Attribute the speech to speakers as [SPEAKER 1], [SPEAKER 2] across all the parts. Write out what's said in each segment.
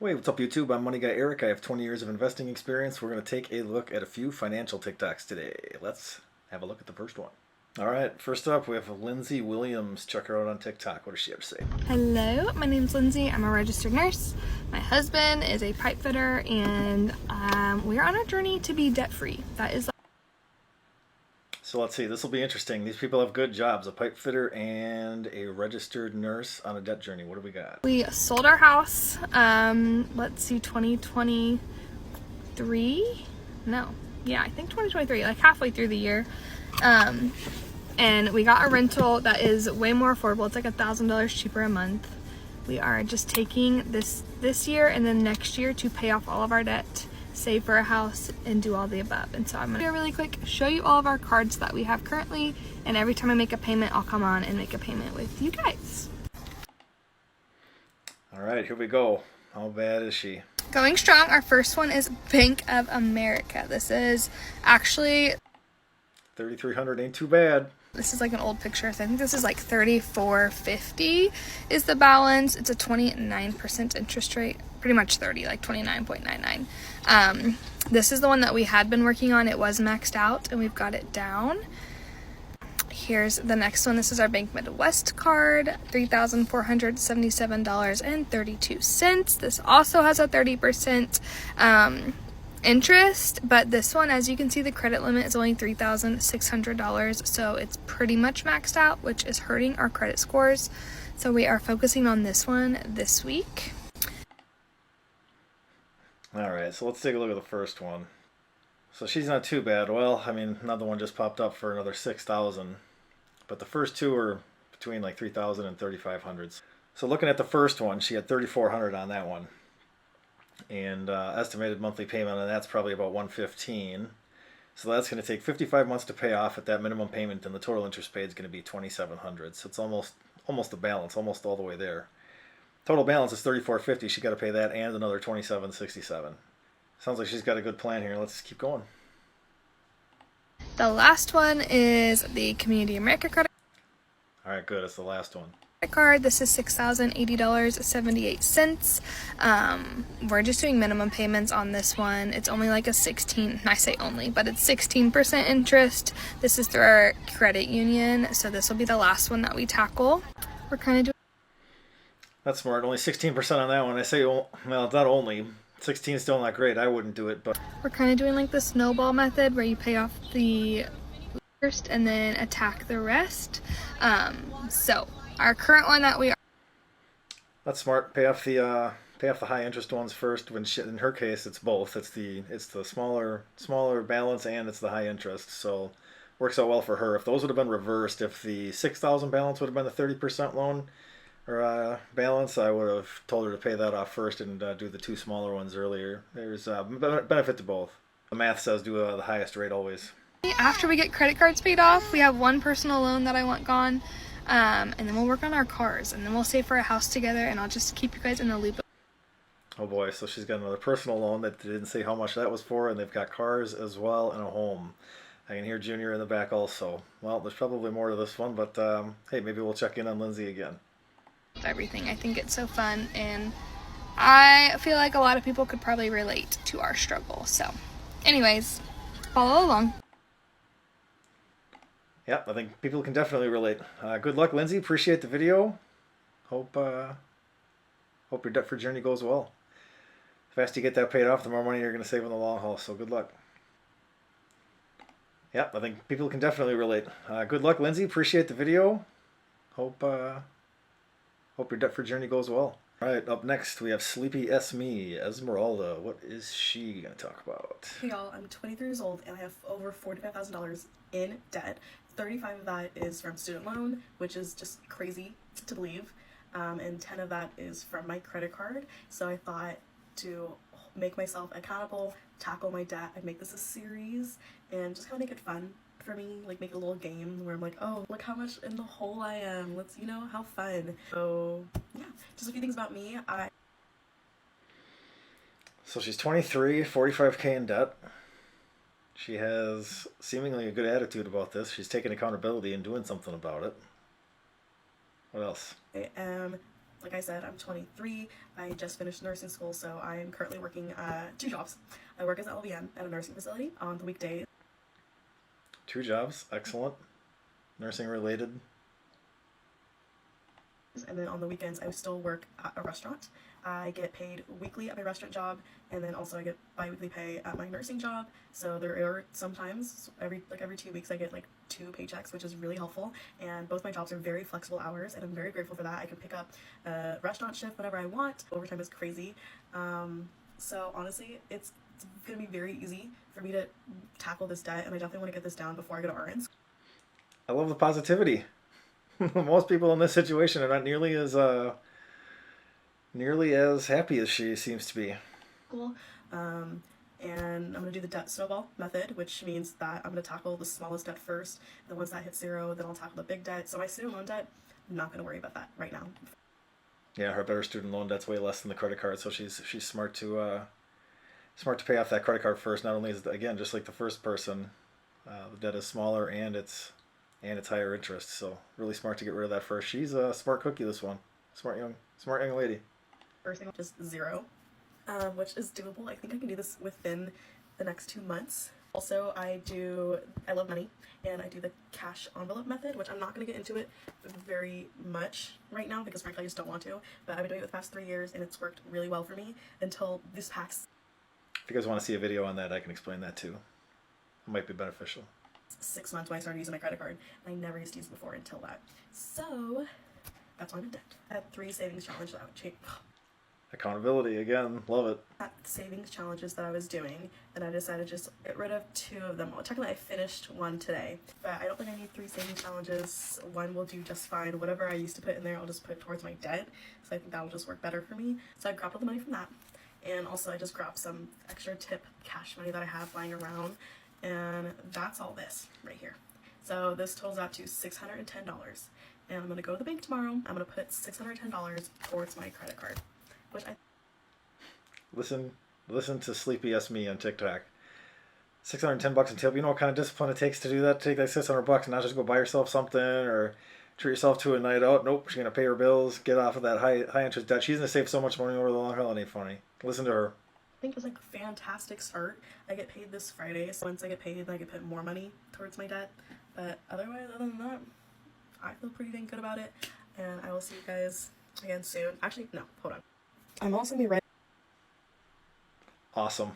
[SPEAKER 1] Hey, what's up, YouTube? I'm Money Guy Eric. I have 20 years of investing experience. We're going to take a look at a few financial TikToks today. Let's have a look at the first one. All right, first up, we have Lindsay Williams. Check her out on TikTok. What does she have to say?
[SPEAKER 2] Hello, my name's Lindsay. I'm a registered nurse. My husband is a pipe fitter, and we're on our journey to be debt-free. That is.
[SPEAKER 1] So let's see. This will be interesting. These people have good jobs: a pipe fitter and a registered nurse on a debt journey. What do we got?
[SPEAKER 2] We sold our house. Let's see, 2023. No, yeah, I think 2023. Like halfway through the year. And we got a rental that is way more affordable. It's like $1,000 cheaper a month. We are just taking this year and then next year to pay off all of our debt, save for a house, and do all the above. And so I'm gonna really quick show you all of our cards that we have currently, and every time I make a payment, I'll come on and make a payment with you guys.
[SPEAKER 1] All right, here we go. How bad is she?
[SPEAKER 2] Going strong. Our first one is Bank of America. This is actually
[SPEAKER 1] $3,300 ain't too bad.
[SPEAKER 2] This is like an old picture, so I think this is like $34.50 is the balance. It's a 29% interest rate, pretty much 30, like 29.99. This is the one that we had been working on. It was maxed out, and we've got it down. Here's the next one. This is our Bank Midwest card, $3,477.32. This also has a 30% interest, but this one, as you can see, the credit limit is only $3,600, so it's pretty much maxed out, which is hurting our credit scores. So we are focusing on this one this week.
[SPEAKER 1] All right, so let's take a look at the first one. So she's not too bad. Well, I mean, another one just popped up for another $6,000, but the first two are between like $3,000 and $3,500. So looking at the first one, she had $3,400 on that one, and estimated monthly payment on that's probably about $115. So that's going to take 55 months to pay off at that minimum payment, and the total interest paid is going to be $2,700. So it's almost the balance, almost all the way there. Total balance is $3,450. She got to pay that and another $2,767. Sounds like she's got a good plan here. Let's keep going.
[SPEAKER 2] The last one is the Community America credit
[SPEAKER 1] All right, good. It's the last one.
[SPEAKER 2] card. This is $6,080.78. We're just doing minimum payments on this one. It's only like a 16, I say only, but it's 16% interest. This is through our credit union, so this will be the last one that we tackle. We're kind of doing.
[SPEAKER 1] That's smart. Only 16% on that one. I say, well, it's not only. 16 is still not great. I wouldn't do it, but
[SPEAKER 2] We're kind of doing like the snowball method where you pay off the first and then attack the rest. So our current one that we are.
[SPEAKER 1] that's smart. Pay off the high interest ones first. When in her case, it's both. It's the smaller balance and it's the high interest. So works out well for her. If those would have been reversed, if the 6,000 balance would have been the 30% loan or balance, I would have told her to pay that off first and do the two smaller ones earlier. There's benefit to both. The math says do the highest rate always.
[SPEAKER 2] After we get credit cards paid off, we have one personal loan that I want gone, and then we'll work on our cars, and then we'll save for a house together, and I'll just keep you guys in the loop.
[SPEAKER 1] Oh boy, so she's got another personal loan that didn't say how much that was for, and they've got cars as well and a home. I can hear Junior in the back also. Well, there's probably more to this one, but hey, maybe we'll check in on Lindsay again.
[SPEAKER 2] Everything. I think it's so fun, and I feel like a lot of people could probably relate to our struggle. So, anyways, follow along.
[SPEAKER 1] Yeah, I think people can definitely relate. Good luck, Lindsay. Appreciate the video. Hope your debt for journey goes well. The faster you get that paid off, the more money you're going to save in the long haul. So good luck. Yeah, I think people can definitely relate. Good luck, Lindsay. Appreciate the video. Hope your debt for journey goes well. All right, up next we have Sleepy Esmeralda. What is she going to talk about?
[SPEAKER 3] Hey y'all, I'm 23 years old and I have over $45,000 in debt. 35 of that is from student loan, which is just crazy to believe, and 10 of that is from my credit card. So I thought to make myself accountable, tackle my debt, I'd make this a series and just kind of make it fun for me, like make a little game where I'm like, oh, look how much in the hole I am, let's, how fun. So yeah, just a few things about me.
[SPEAKER 1] So she's 23, 45K in debt. She has seemingly a good attitude about this. She's taking accountability and doing something about it. What else?
[SPEAKER 3] I am Like I said, I'm 23. I just finished nursing school, so I am currently working 2 jobs. I work as an LVN at a nursing facility on the weekdays.
[SPEAKER 1] 2 jobs, excellent. Nursing related.
[SPEAKER 3] And then on the weekends, I still work at a restaurant. I get paid weekly at my restaurant job, and then also I get bi-weekly pay at my nursing job. So there are sometimes every 2 weeks I get like 2 paychecks, which is really helpful. And both my jobs are very flexible hours, and I'm very grateful for that. I can pick up a restaurant shift whenever I want. Overtime is crazy. So honestly, it's gonna be very easy for me to tackle this debt, and I definitely want to get this down before I go to RN.
[SPEAKER 1] I love the positivity. Most people in this situation are not nearly as happy as she seems to be.
[SPEAKER 3] Cool. And I'm going to do the debt snowball method, which means that I'm going to tackle the smallest debt first. And then once that hits 0, then I'll tackle the big debt. So my student loan debt, I'm not going to worry about that right now.
[SPEAKER 1] Yeah, her better student loan debt's way less than the credit card, so she's smart to pay off that credit card first. Not only is it, again, just like the first person, the debt is smaller and it's higher interest. So really smart to get rid of that first. She's a smart cookie, this one. Smart young lady.
[SPEAKER 3] First thing, just 0, which is doable. I think I can do this within the next 2 months. Also, I love money, and I do the cash envelope method, which I'm not going to get into it very much right now because frankly I just don't want to. But I've been doing it the past 3 years, and it's worked really well for me until this past.
[SPEAKER 1] If you guys want to see a video on that, I can explain that too. It might be beneficial.
[SPEAKER 3] 6 months when I started using my credit card. I never used to use it before until that. So that's why I'm in debt. I had 3 savings challenges that I would change.
[SPEAKER 1] Accountability, again, love it.
[SPEAKER 3] Savings challenges that I was doing, and I decided to just get rid of 2 of them. Well, technically I finished 1 today, but I don't think I need 3 savings challenges. 1 will do just fine. Whatever I used to put in there, I'll just put towards my debt, so I think that'll just work better for me. So I grabbed all the money from that, and also I just grabbed some extra tip cash money that I have lying around, and that's all this right here. So this totals out to $610, and I'm going to go to the bank tomorrow. I'm going to put $610 towards my credit card. Which I
[SPEAKER 1] listen to Sleepy S Me on TikTok. $610 in tip. You know what kind of discipline it takes to do that? Take that $600 and not just go buy yourself something or treat yourself to a night out. Nope, she's gonna pay her bills, get off of that high interest debt. She's gonna save so much money over the long haul. It ain't funny. Listen to her.
[SPEAKER 3] I think it was like a fantastic start. I get paid this Friday, so once I get paid, then I can put more money towards my debt. But other than that, I feel pretty dang good about it. And I will see you guys again soon. Actually, no, hold on. I'm also gonna be ready.
[SPEAKER 1] Awesome.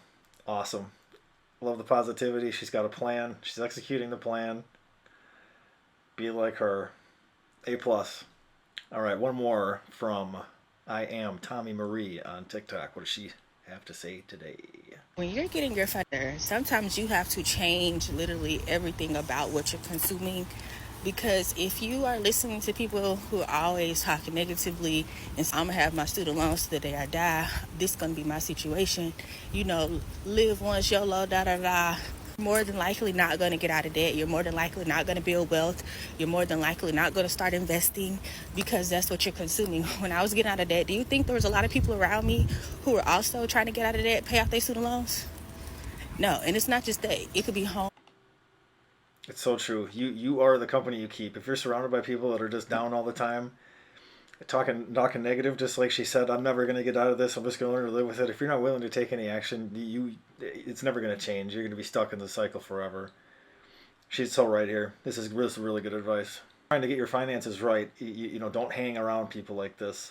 [SPEAKER 1] Love the positivity. She's got a plan. She's executing the plan. Be like her. A+. All right, one more from I am Tommy Marie on TikTok. What does she have to say today?
[SPEAKER 4] When you're getting your funding, sometimes you have to change literally everything about what you're consuming. Because if you are listening to people who are always talking negatively and say, I'm going to have my student loans to the day I die, this is going to be my situation, live once, YOLO, da-da-da, more than likely not going to get out of debt. You're more than likely not going to build wealth. You're more than likely not going to start investing because that's what you're consuming. When I was getting out of debt, do you think there was a lot of people around me who were also trying to get out of debt, pay off their student loans? No, and it's not just that. It could be home.
[SPEAKER 1] It's so true. You are the company you keep. If you're surrounded by people that are just down all the time, talking negative, just like she said, I'm never going to get out of this. I'm just going to learn to live with it. If you're not willing to take any action, it's never going to change. You're going to be stuck in the cycle forever. She's so right here. This is really good advice. Trying to get your finances right. Don't hang around people like this.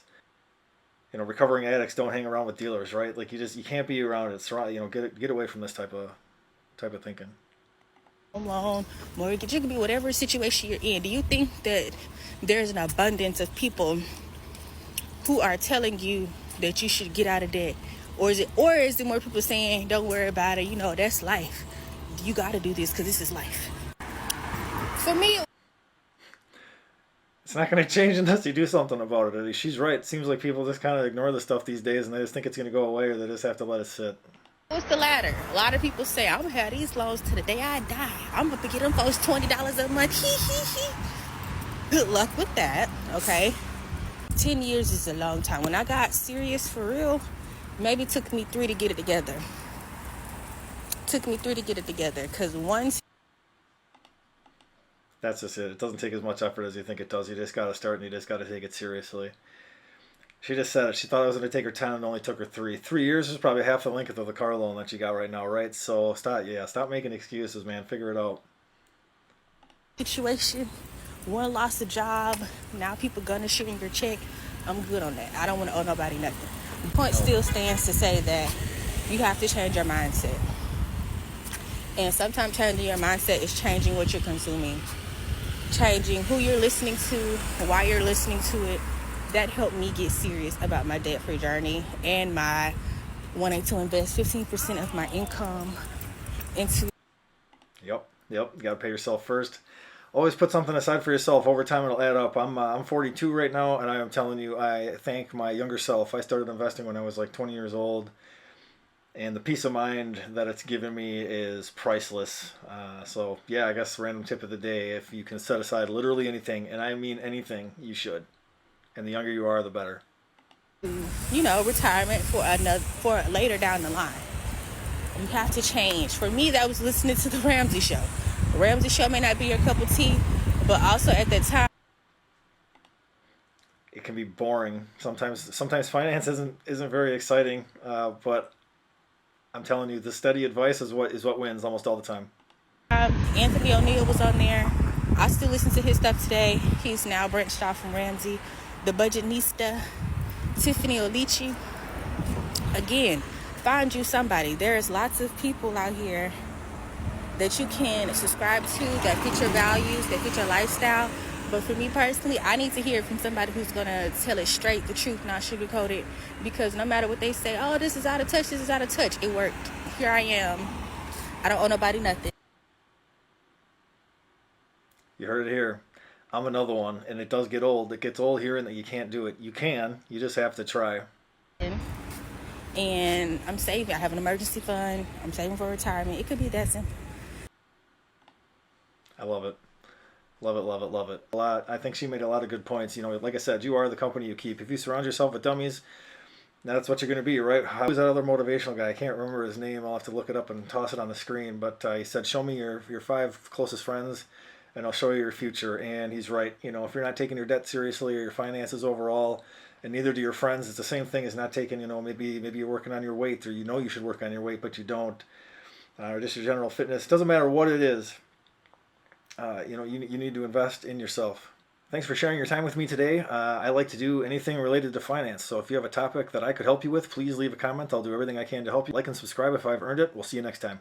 [SPEAKER 1] Recovering addicts don't hang around with dealers, right? Like you can't be around it. Get away from this type of thinking.
[SPEAKER 4] Loan, mortgage, it could be whatever situation you're in. Do you think that there's an abundance of people who are telling you that you should get out of debt? Or is it more people saying, don't worry about it, that's life. You got to do this because this is life. For me,
[SPEAKER 1] it's not going to change unless you do something about it. She's right. It seems like people just kind of ignore the stuff these days and they just think it's going to go away or they just have to let it sit.
[SPEAKER 4] What's the latter? A lot of people say, I'm going to have these loans to the day I die. I'm going to get them folks $20 a month. Good luck with that, okay? 10 years is a long time. When I got serious for real, maybe it took me 3 to get it together. Because once...
[SPEAKER 1] That's just it. It doesn't take as much effort as you think it does. You just got to start and you just got to take it seriously. She just said it. She thought it was going to take her 10 and only took her 3. 3 years is probably half the length of the car loan that you got right now, right? So stop making excuses, man. Figure it out.
[SPEAKER 4] Situation, one lost a job, now people gonna shooting your check. I'm good on that. I don't want to owe nobody nothing. The point still stands to say that you have to change your mindset. And sometimes changing your mindset is changing what you're consuming, changing who you're listening to, why you're listening to it. That helped me get serious about my debt-free journey and my wanting to invest 15% of my income into.
[SPEAKER 1] Yep. You got to pay yourself first. Always put something aside for yourself. Over time, it'll add up. I'm 42 right now, and I am telling you, I thank my younger self. I started investing when I was like 20 years old, and the peace of mind that it's given me is priceless. So, yeah, I guess random tip of the day, if you can set aside literally anything, and I mean anything, you should. And the younger you are, the better.
[SPEAKER 4] Retirement for later down the line. You have to change. For me, that was listening to the Ramsey Show. The Ramsey Show may not be your cup of tea, but also at that time,
[SPEAKER 1] it can be boring. Sometimes finance isn't very exciting, but I'm telling you, the steady advice is what wins almost all the time.
[SPEAKER 4] Anthony O'Neill was on there. I still listen to his stuff today. He's now branched off from Ramsey. The Budgetnista, Tiffany Olici. Again, find you somebody. There's lots of people out here that you can subscribe to that fit your values, that fit your lifestyle. But for me personally, I need to hear from somebody who's going to tell it straight, the truth, not sugarcoat it. Because no matter what they say, oh, this is out of touch, it worked. Here I am. I don't owe nobody nothing.
[SPEAKER 1] You heard it here. I'm another one, and it does get old. It gets old here, and that you can't do it. You can. You just have to try.
[SPEAKER 4] And I'm saving. I have an emergency fund. I'm saving for retirement. It could be that simple.
[SPEAKER 1] I love it. Love it, love it, love it. I think she made a lot of good points. Like I said, you are the company you keep. If you surround yourself with dummies, that's what you're going to be, right? Who's that other motivational guy? I can't remember his name. I'll have to look it up and toss it on the screen. But he said, show me your 5 closest friends, and I'll show you your future. And he's right. If you're not taking your debt seriously or your finances overall, and neither do your friends, it's the same thing as not taking, maybe you're working on your weight, or you should work on your weight, but you don't. Or just your general fitness. Doesn't matter what it is. You need to invest in yourself. Thanks for sharing your time with me today. I like to do anything related to finance. So if you have a topic that I could help you with, please leave a comment. I'll do everything I can to help you. Like and subscribe if I've earned it. We'll see you next time.